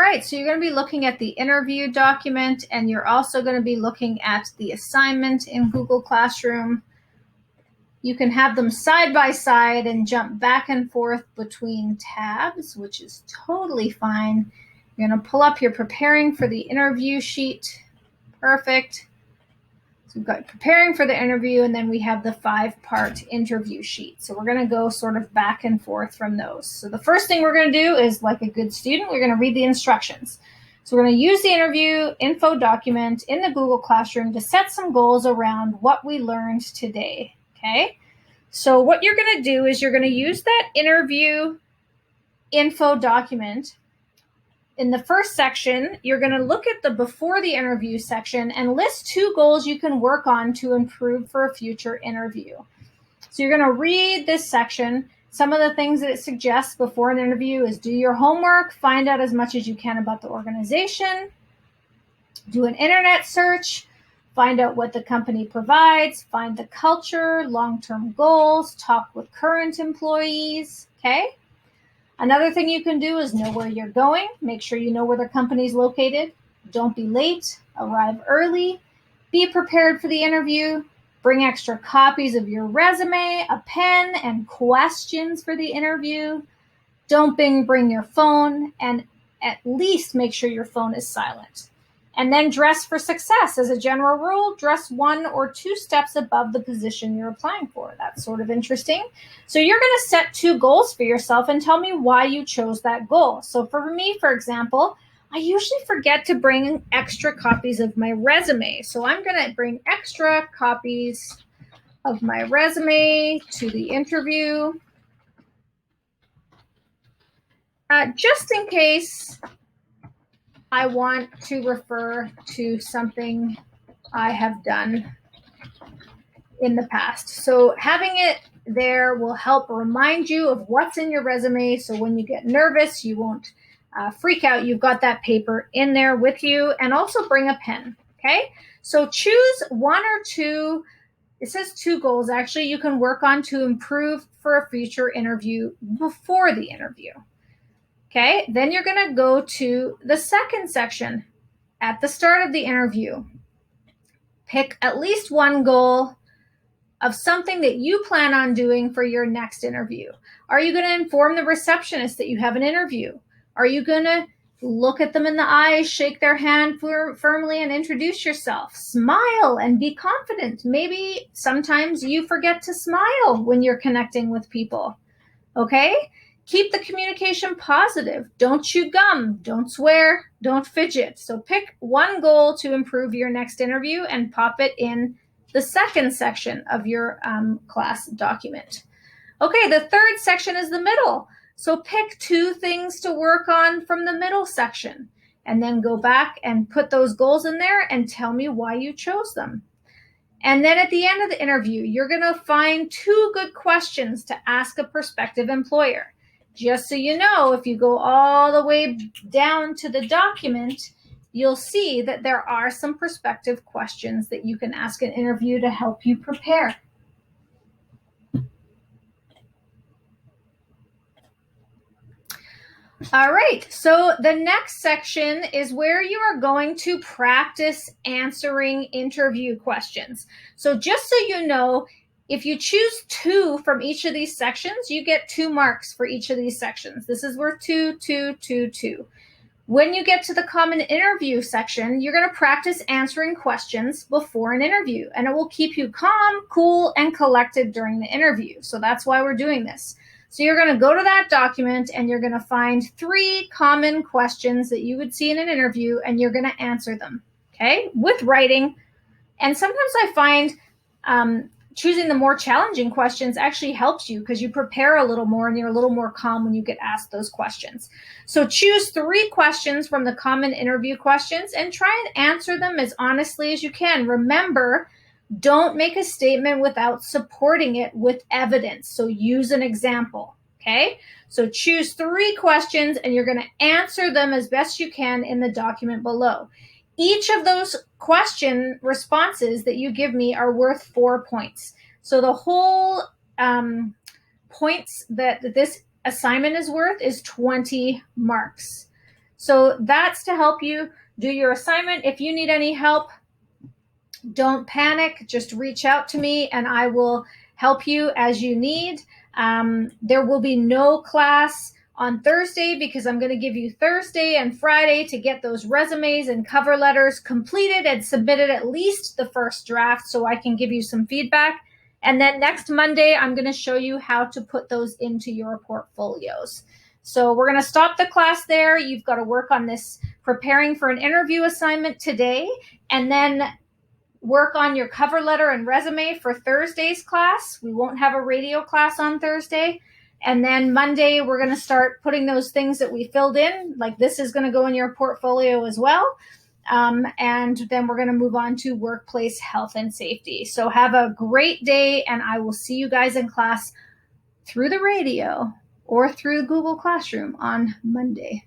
right, so you're going to be looking at the interview document, and you're also going to be looking at the assignment in Google Classroom. You can have them side by side and jump back and forth between tabs, which is totally fine. You're going to pull up your preparing for the interview sheet. Perfect. So we've got preparing for the interview, and then we have the 5-part interview sheet. So we're going to go sort of back and forth from those. So the first thing we're going to do is, like a good student, we're going to read the instructions. So we're going to use the interview info document in the Google Classroom to set some goals around what we learned today, okay? So what you're going to do is you're going to use that interview info document. In the first section, you're going to look at the before the interview section and list 2 goals you can work on to improve for a future interview. So you're going to read this section. Some of the things that it suggests before an interview is do your homework, find out as much as you can about the organization, do an internet search, find out what the company provides, find the culture, long-term goals, talk with current employees, okay? Another thing you can do is know where you're going. Make sure you know where the company's located. Don't be late. Arrive early. Be prepared for the interview. Bring extra copies of your resume, a pen, and questions for the interview. Don't bring your phone, and at least make sure your phone is silent. And then dress for success. As a general rule, dress 1 or 2 steps above the position you're applying for. That's sort of interesting. So you're going to set 2 goals for yourself and tell me why you chose that goal. So for me, for example, I usually forget to bring extra copies of my resume. So I'm going to bring extra copies of my resume to the interview, just in case I want to refer to something I have done in the past. So having it there will help remind you of what's in your resume. So when you get nervous, you won't freak out. You've got that paper in there with you, and also bring a pen. Okay. So choose 1 or 2. It says 2 goals actually you can work on to improve for a future interview before the interview. Okay, then you're going to go to the second section at the start of the interview. Pick at least 1 goal of something that you plan on doing for your next interview. Are you going to inform the receptionist that you have an interview? Are you going to look at them in the eyes, shake their hand firmly, and introduce yourself? Smile and be confident. Maybe sometimes you forget to smile when you're connecting with people. Okay? Keep the communication positive. Don't chew gum. Don't swear. Don't fidget. So pick 1 goal to improve your next interview and pop it in the second section of your class document. Okay, the third section is the middle. So pick 2 things to work on from the middle section, and then go back and put those goals in there and tell me why you chose them. And then at the end of the interview, you're going to find 2 good questions to ask a prospective employer. Just so you know, if you go all the way down to the document, you'll see that there are some prospective questions that you can ask an interview to help you prepare. All right, so the next section is where you are going to practice answering interview questions. So just so you know, if you choose 2 from each of these sections, you get 2 marks for each of these sections. This is worth 2, 2, 2, 2. When you get to the common interview section, you're going to practice answering questions before an interview, and it will keep you calm, cool, and collected during the interview. So that's why we're doing this. So you're going to go to that document, and you're going to find 3 common questions that you would see in an interview, and you're going to answer them, okay, with writing. And sometimes I find choosing the more challenging questions actually helps you because you prepare a little more and you're a little more calm when you get asked those questions. So choose 3 questions from the common interview questions and try and answer them as honestly as you can. Remember, don't make a statement without supporting it with evidence. So use an example, okay? So choose 3 questions and you're going to answer them as best you can in the document below. Each of those question responses that you give me are worth 4 points. So the whole points that this assignment is worth is 20 marks. So that's to help you do your assignment. If you need any help, don't panic. Just reach out to me and I will help you as you need. There will be no class on Thursday because I'm going to give you Thursday and Friday to get those resumes and cover letters completed and submitted, at least the first draft, so I can give you some feedback. And then next Monday, I'm going to show you how to put those into your portfolios. So we're going to stop the class there. You've got to work on this preparing for an interview assignment today, and then work on your cover letter and resume for Thursday's class. We won't have a radio class on Thursday. And then Monday, we're going to start putting those things that we filled in, like this is going to go in your portfolio as well. And then we're going to move on to workplace health and safety. So have a great day, and I will see you guys in class through the radio or through Google Classroom on Monday.